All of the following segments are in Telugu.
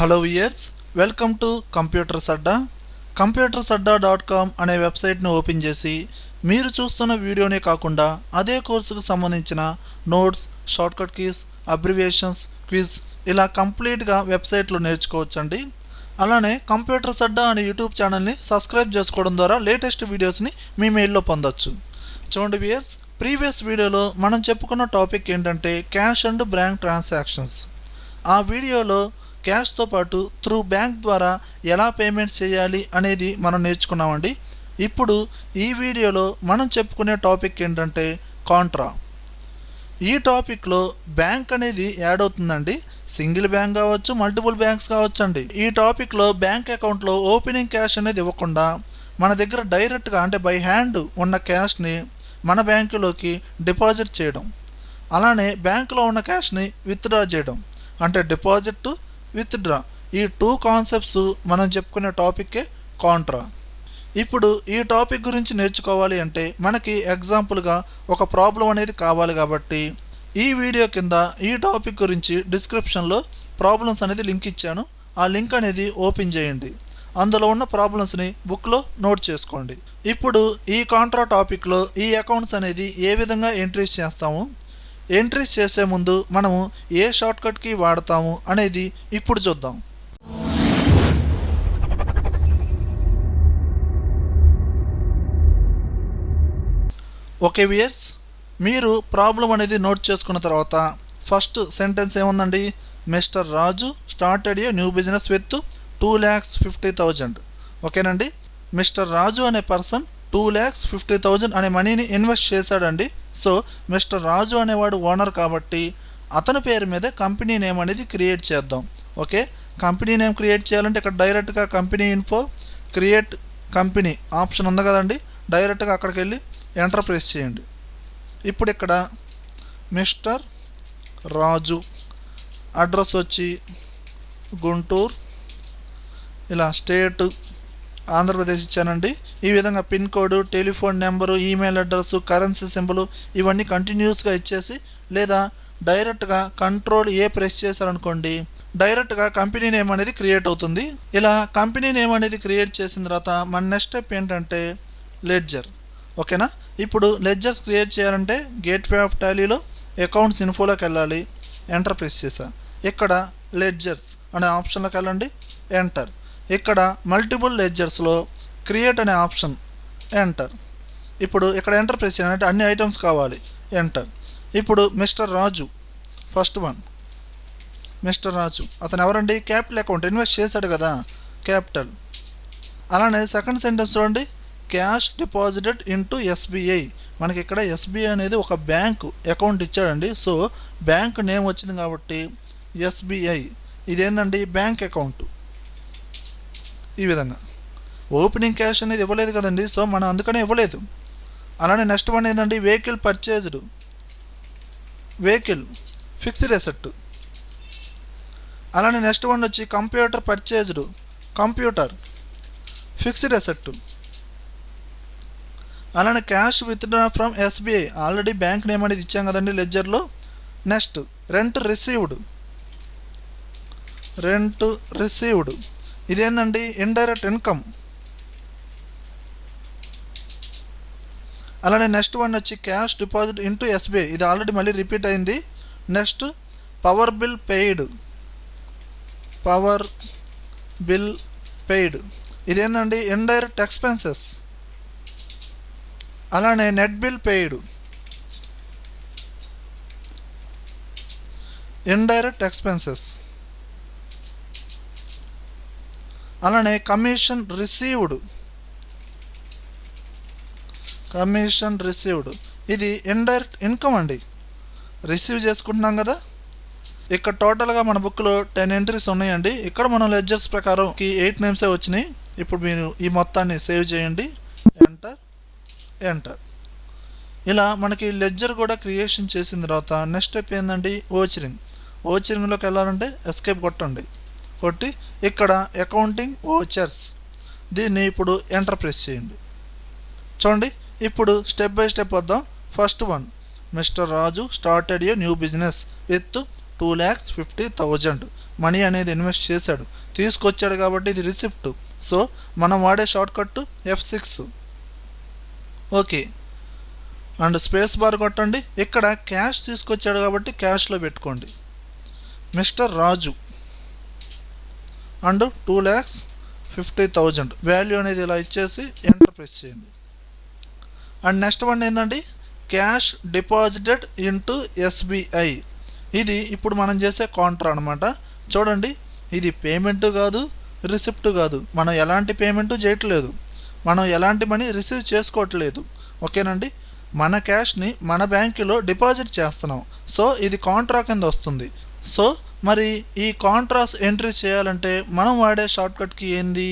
Hello viewers, welcome to computers Adda. computersadda.com అనే వెబ్సైట్ని ఓపెన్ చేసి మీరు చూస్తున్న వీడియోనే కాకుండా అదే కోర్సుకు సంబంధించిన notes, shortcut keys, abbreviations, quiz ఇలా కంప్లీట్గా వెబ్సైట్లో నేర్చుకోవచ్చండి. అలానే కంప్యూటర్స్ అడ్డా అనే యూట్యూబ్ ఛానల్ని సబ్స్క్రైబ్ చేసుకోవడం ద్వారా లేటెస్ట్ వీడియోస్ని మీ మెయిల్లో పొందొచ్చు. చూడండి వియర్స్, ప్రీవియస్ వీడియోలో మనం చెప్పుకున్న టాపిక్ ఏంటంటే క్యాష్ అండ్ బ్యాంక్ ట్రాన్సాక్షన్స్. ఆ వీడియోలో క్యాష్తో పాటు త్రూ బ్యాంక్ ద్వారా ఎలా పేమెంట్స్ చేయాలి అనేది మనం నేర్చుకున్నామండి. ఇప్పుడు ఈ వీడియోలో మనం చెప్పుకునే టాపిక్ ఏంటంటే కాంట్రా. ఈ టాపిక్లో బ్యాంక్ అనేది యాడ్ అవుతుందండి. సింగిల్ బ్యాంక్ కావచ్చు, మల్టిపుల్ బ్యాంక్స్ కావచ్చు అండి. ఈ టాపిక్లో బ్యాంక్ అకౌంట్లో ఓపెనింగ్ క్యాష్ అనేది ఇవ్వకుండా మన దగ్గర డైరెక్ట్గా అంటే బై హ్యాండ్ ఉన్న క్యాష్ని మన బ్యాంకులోకి డిపాజిట్ చేయడం, అలానే బ్యాంకులో ఉన్న క్యాష్ని విత్డ్రా చేయడం, అంటే డిపాజిట్ టు విత్డ్రా, ఈ టూ కాన్సెప్ట్స్ మనం చెప్పుకునే టాపిక్కే కాంట్రా. ఇప్పుడు ఈ టాపిక్ గురించి నేర్చుకోవాలి అంటే మనకి ఎగ్జాంపుల్గా ఒక ప్రాబ్లం అనేది కావాలి. కాబట్టి ఈ వీడియో కింద ఈ టాపిక్ గురించి డిస్క్రిప్షన్లో ప్రాబ్లమ్స్ అనేది లింక్ ఇచ్చాను. ఆ లింక్ అనేది ఓపెన్ చేయండి. అందులో ఉన్న ప్రాబ్లమ్స్ని బుక్లో నోట్ చేసుకోండి. ఇప్పుడు ఈ కాంట్రా టాపిక్లో ఈ అకౌంట్స్ అనేది ఏ విధంగా ఎంట్రీస్ చేస్తాము, ఎంట్రీస్ చేసే ముందు మనము ఏ షార్ట్కట్కి వాడతాము అనేది ఇప్పుడు చూద్దాం. ఓకే వియర్స్, మీరు ప్రాబ్లం అనేది నోట్ చేసుకున్న తర్వాత ఫస్ట్ సెంటెన్స్ ఏముందండి, mister Raju started a new business with 2,50,000. ఓకేనండి, మిస్టర్ రాజు అనే పర్సన్ 2,50,000 అనే మనీని ఇన్వెస్ట్ చేశాడండి. సో మిస్టర్ రాజు అనేవాడు ఓనర్ కాబట్టి అతని పేరు మీద కంపెనీ నేమ్ అనేది క్రియేట్ చేద్దాం. ఓకే, కంపెనీ నేమ్ క్రియేట్ చేయాలంటే ఇక్కడ డైరెక్ట్గా company info create company option ఉంది కదండి, డైరెక్ట్గా అక్కడికి వెళ్ళి ఎంటర్ ప్రెస్ చేయండి. ఇప్పుడు ఇక్కడ మిస్టర్ రాజు అడ్రస్ వచ్చి గుంటూరు, ఇలా స్టేట్ ఆంధ్రప్రదేశ్ ఇచ్చానండి. ఈ విధంగా pin code, telephone number, email address, currency symbol ఇవన్నీ కంటిన్యూస్గా ఇచ్చేసి, లేదా డైరెక్ట్గా కంట్రోల్-A ప్రెస్ చేశారనుకోండి డైరెక్ట్గా కంపెనీ నేమ్ అనేది క్రియేట్ అవుతుంది. ఇలా కంపెనీ నేమ్ అనేది క్రియేట్ చేసిన తర్వాత మన నెక్స్ట్ స్టెప్ ఏంటంటే లెడ్జర్. ఓకేనా, ఇప్పుడు లెడ్జర్స్ క్రియేట్ చేయాలంటే గేట్వే ఆఫ్ టాలీలో అకౌంట్స్ ఇన్ఫోలోకి వెళ్ళాలి, ఎంటర్ ప్రెస్ చేసా. ఇక్కడ లెడ్జర్స్ అనే ఆప్షన్లోకి వెళ్ళండి, ఎంటర్. ఇక్కడ మల్టిపుల్ లెడ్జర్స్లో క్రియేట్ అనే ఆప్షన్, ఎంటర్. ఇప్పుడు ఇక్కడ ఎంటర్ ప్రెస్ చేయాలంటే అన్ని ఐటమ్స్ కావాలి, ఎంటర్. ఇప్పుడు మిస్టర్ రాజు ఫస్ట్ వన్, మిస్టర్ రాజు అతను ఎవరండి, క్యాపిటల్ అకౌంట్ ఇన్వెస్ట్ చేశాడు కదా, క్యాపిటల్. అలానే సెకండ్ సెంటెన్స్ చూడండి, క్యాష్ డిపాజిటెడ్ ఇంటూ SBI. మనకి ఇక్కడ SBI అనేది ఒక బ్యాంక్ అకౌంట్ ఇచ్చాడండి. సో బ్యాంక్ నేమ్ వచ్చింది కాబట్టి SBI, ఇదేందండి బ్యాంక్ అకౌంట్. ఈ విధంగా ఓపెనింగ్ క్యాష్ అనేది ఇవ్వలేదు కదండి, సో మనం అందుకనే ఇవ్వలేదు. అలానే నెక్స్ట్ వన్ ఏంటండి, vehicle purchased, vehicle fixed asset. అలానే నెక్స్ట్ వన్ వచ్చి computer purchased, computer fixed asset. అలానే cash withdraw from SBI, already bank name అనేది ఇచ్చాం కదండి లెడ్జర్లో. Next rent received, rent received, ఇదేందండి ఇండైరెక్ట్ ఇన్కమ్. అలానే నెక్స్ట్ వన్ వచ్చి క్యాష్ డిపాజిట్ ఇంటూ SBI, ఇది ఆల్రెడీ మళ్ళీ రిపీట్ అయింది. Next power bill paid, power bill paid, ఇదేందండి ఇండైరెక్ట్ ఎక్స్పెన్సెస్. అలానే net bill paid, indirect expenses. అలానే కమిషన్ రిసీవ్డ్, కమిషన్ రిసీవ్డ్, ఇది ఇండైరెక్ట్ ఇన్కమ్ అండి, రిసీవ్ చేసుకుంటున్నాం కదా. ఇక్కడ టోటల్గా మన బుక్లో 10 ఎంట్రీస్ ఉన్నాయండి. ఇక్కడ మనం లెడ్జర్స్ ప్రకారం 8 నేమ్సే వచ్చినాయి. ఇప్పుడు మీరు ఈ మొత్తాన్ని సేవ్ చేయండి, ఎంటర్, ఎంటర్. ఇలా మనకి లెడ్జర్ కూడా క్రియేషన్ చేసిన తర్వాత నెక్స్ట్ స్టెప్ ఏంటండి, ఓచరింగ్. ఓచరింగ్లోకి వెళ్ళాలంటే ఎస్కేప్ కొట్టండి, కొట్టి ఇక్కడ అకౌంటింగ్ ఓచర్స్, దీన్ని ఇప్పుడు ఎంటర్ ప్రెస్ చేయండి. చూడండి, ఇప్పుడు స్టెప్ బై స్టెప్ వద్దాం. First one, mister Raju started a new business with 2,50,000 money అనేది ఇన్వెస్ట్ చేశాడు, తీసుకొచ్చాడు కాబట్టి ఇది రిసిప్ట్. సో మనం వాడే short cut F6. Okay, and space bar కొట్టండి. ఇక్కడ క్యాష్ తీసుకొచ్చాడు కాబట్టి క్యాష్లో పెట్టుకోండి, మిస్టర్ రాజు అండ్ 2,50,000 వాల్యూ అనేది ఇలా ఇచ్చేసి ఎంటర్ ప్రెస్ చేయండి. అండ్ నెక్స్ట్ వన్ ఏంటండి, క్యాష్ డిపాజిటెడ్ ఇంటూ SBI. ఇది ఇప్పుడు మనం చేసే కాంట్రా అనమాట. చూడండి, ఇది పేమెంట్ కాదు, రిసిప్ట్ కాదు, మనం ఎలాంటి పేమెంట్ చేయట్లేదు, మనం ఎలాంటి మనీ రిసీవ్ చేసుకోవట్లేదు. ఓకేనండి, మన క్యాష్ని మన బ్యాంకులో డిపాజిట్ చేస్తున్నాం. సో ఇది కాంట్రా కింద వస్తుంది. సో మరి ఈ కాంట్రాస్ ఎంట్రీ చేయాలంటే మనం వాడే షార్ట్కట్కి ఏంది,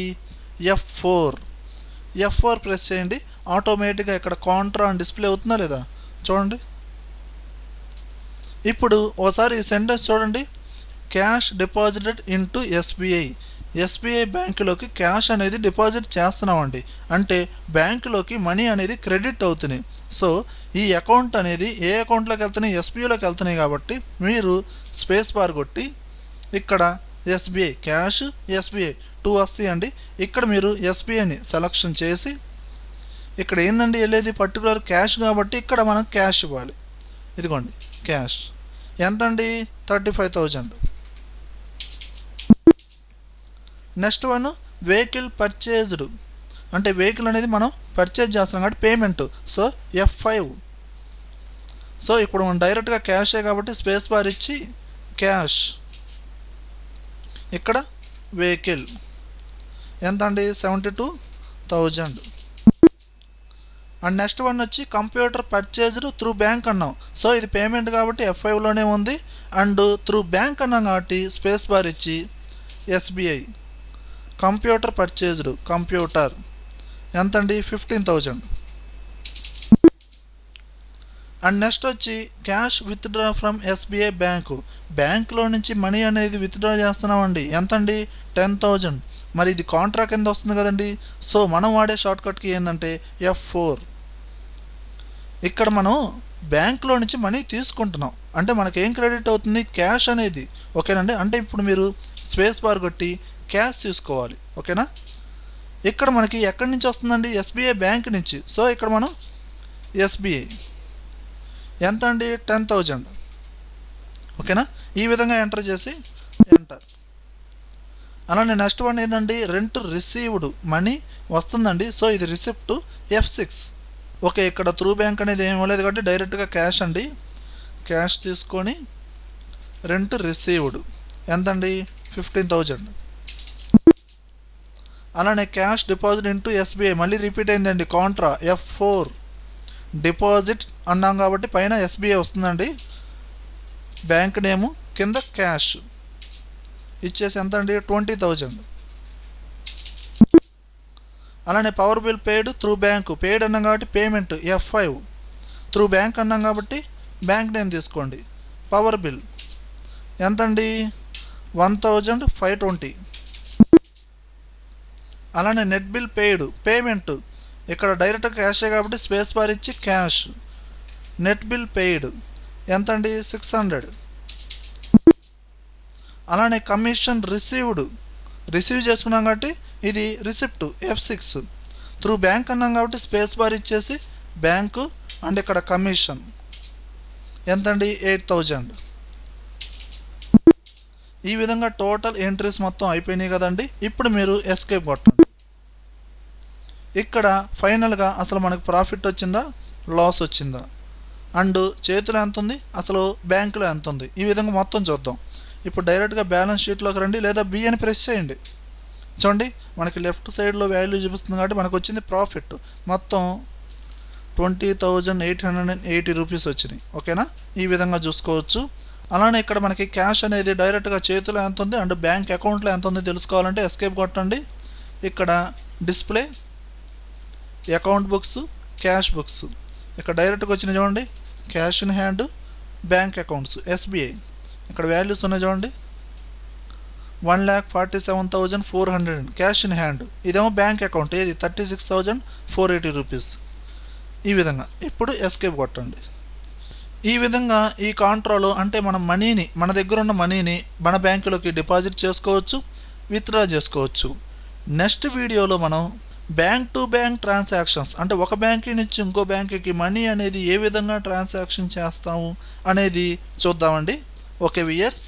F4 ప్రెస్ చేయండి. ఆటోమేటిక్గా ఇక్కడ కాంట్రా అని డిస్ప్లే అవుతుందా లేదా చూడండి. ఇప్పుడు ఒకసారి ఈ సెంటెన్స్ చూడండి, క్యాష్ డిపాజిటెడ్ ఇంటూ SBI బ్యాంకులోకి క్యాష్ అనేది డిపాజిట్ చేస్తున్నామండి, అంటే బ్యాంకులోకి మనీ అనేది క్రెడిట్ అవుతున్నాయి. సో ఈ అకౌంట్ అనేది ఏ అకౌంట్లోకి వెళ్తున్నాయి, SBIలోకి వెళ్తున్నాయి. కాబట్టి మీరు స్పేస్ బార్ కొట్టి ఇక్కడ SBI క్యాష్ SBI 2 వస్తాయండి. ఇక్కడ మీరు SBIని సెలక్షన్ చేసి ఇక్కడ ఏందండి వెళ్ళేది పర్టికులర్ క్యాష్ కాబట్టి ఇక్కడ మనం క్యాష్ ఇవ్వాలి. ఇదిగోండి క్యాష్ ఎంతండి, 35,000. నెక్స్ట్ వన్ వెహికల్ పర్చేజ్డ్, అంటే వెహికల్ అనేది మనం పర్చేజ్ చేస్తున్నాం కాబట్టి పేమెంట్. So F5. సో ఇప్పుడు మనం డైరెక్ట్గా క్యాషే కాబట్టి స్పేస్ బార్ ఇచ్చి క్యాష్, ఇక్కడ వెహికల్ ఎంత అండి, 72,000. అండ్ నెక్స్ట్ వన్ వచ్చి కంప్యూటర్ పర్చేజ్డ్ త్రూ బ్యాంక్ అన్నాం. సో ఇది పేమెంట్ కాబట్టి F5లోనే ఉంది. అండ్ త్రూ బ్యాంక్ అన్నాం కాబట్టి స్పేస్ బార్ ఇచ్చి SBI కంప్యూటర్ పర్చేజ్డ్, కంప్యూటర్ ఎంతండి, 15,000. అండ్ నెక్స్ట్ వచ్చి క్యాష్ విత్డ్రా ఫ్రమ్ SBI బ్యాంకులో నుంచి మనీ అనేది విత్డ్రా చేస్తున్నామండి, ఎంతండి, 10,000. మరి ఇది కాంట్రా కింద వస్తుంది కదండి. సో మనం వాడే షార్ట్కట్కి ఏంటంటే F4. ఇక్కడ మనం బ్యాంకులో నుంచి మనీ తీసుకుంటున్నాం, అంటే మనకేం క్రెడిట్ అవుతుంది, క్యాష్ అనేది. ఓకేనండి, అంటే ఇప్పుడు మీరు స్పేస్ బార్ కొట్టి క్యాష్ తీసుకోవాలి. ఓకేనా, ఇక్కడ మనకి ఎక్కడి నుంచి వస్తుందండి, SBI బ్యాంక్ నుంచి. సో ఇక్కడ మనం SBI ఎంత అండి, 10,000. ఓకేనా, ఈ విధంగా ఎంటర్ చేసి ఎంటర్. అలానే నెక్స్ట్ వన్ ఏంటండి, రెంట్ రిసీవ్డ్ మనీ వస్తుందండి. సో ఇది రిసిప్ట్ F6. ఓకే, ఇక్కడ త్రూ బ్యాంక్ అనేది ఏమి ఇవ్వలేదు కాబట్టి డైరెక్ట్గా క్యాష్ అండి, క్యాష్ తీసుకొని రెంట్ రిసీవ్డ్ ఎంతండి, 15,000. అలానే క్యాష్ డిపాజిట్ ఇంటూ SBI మళ్ళీ రిపీట్ అయిందండి, కాంట్రా F4. డిపాజిట్ అన్నాం కాబట్టి పైన SBI వస్తుందండి, బ్యాంక్ నేము కింద క్యాష్ ఇచ్చేసి ఎంత అండి, 20,000. అలానే power bill paid through bank, paid అన్నాం కాబట్టి పేమెంట్ F5. త్రూ బ్యాంక్ అన్నాం కాబట్టి బ్యాంక్ నేమ్ తీసుకోండి, పవర్ బిల్ ఎంతండి, 1,520. అలానే నెట్ బిల్ పెయిడ్ పేమెంట్, ఇక్కడ డైరెక్ట్ క్యాషే కాబట్టి స్పేస్ బార్ ఇచ్చి క్యాష్, నెట్ బిల్ పెయిడ్ ఎంతండి, 600. అలానే కమిషన్ రిసీవ్ చేసుకున్నాం కాబట్టి ఇది రిసిప్ట్ F6. త్రూ బ్యాంక్ అన్నాం కాబట్టి స్పేస్ బార్ ఇచ్చేసి బ్యాంకు అండ్ ఇక్కడ కమిషన్ ఎంతండి, 8,000. ఈ విధంగా టోటల్ ఎంట్రీస్ మొత్తం అయిపోయినాయి కదండి. ఇప్పుడు మీరు ఎస్కేప్ కొట్టండి. ఇక్కడ ఫైనల్గా అసలు మనకు ప్రాఫిట్ వచ్చిందా, లాస్ వచ్చిందా, అండ్ చేతిలో ఎంత ఉంది, అసలు బ్యాంకులో ఎంత ఉంది, ఈ విధంగా మొత్తం చూద్దాం. ఇప్పుడు డైరెక్ట్గా బ్యాలెన్స్ షీట్లోకి రండి, లేదా B అని ప్రెస్ చేయండి. చూడండి మనకి లెఫ్ట్ సైడ్లో వాల్యూ చూపిస్తుంది కాబట్టి మనకు వచ్చింది ప్రాఫిట్ మొత్తం 20,880 రూపీస్ వచ్చినాయి. ఓకేనా, ఈ విధంగా చూసుకోవచ్చు. అలానే ఇక్కడ మనకి క్యాష్ అనేది డైరెక్ట్గా చేతిలో ఎంత ఉంది అండ్ బ్యాంక్ అకౌంట్లో ఎంత ఉంది తెలుసుకోవాలంటే ఎస్కేప్ కొట్టండి. ఇక్కడ display account books, cash books, ఇక్కడ డైరెక్ట్గా వచ్చినాయి చూడండి, cash in hand, bank accounts SBI. ఇక్కడ వాల్యూస్ ఉన్నాయి చూడండి, 1,47,400 క్యాష్ ఇన్ హ్యాండ్. ఇదేమో బ్యాంక్ అకౌంట్, ఏది 36,480 రూపీస్. ఈ విధంగా ఇప్పుడు ఎస్కేప్ కొట్టండి. ఈ విధంగా ఈ కాంట్రాలో అంటే మన దగ్గర ఉన్న మనీని మన బ్యాంకులోకి డిపాజిట్ చేసుకోవచ్చు, విత్డ్రా చేసుకోవచ్చు. నెక్స్ట్ వీడియోలో మనం బ్యాంక్ టు బ్యాంక్ ట్రాన్సాక్షన్స్ అంటే ఒక బ్యాంక్ నుంచి ఇంకో బ్యాంకుకి మనీ అనేది ఏ విధంగా ట్రాన్సాక్షన్ చేస్తాము అనేది చూద్దామండి. Okay viewers.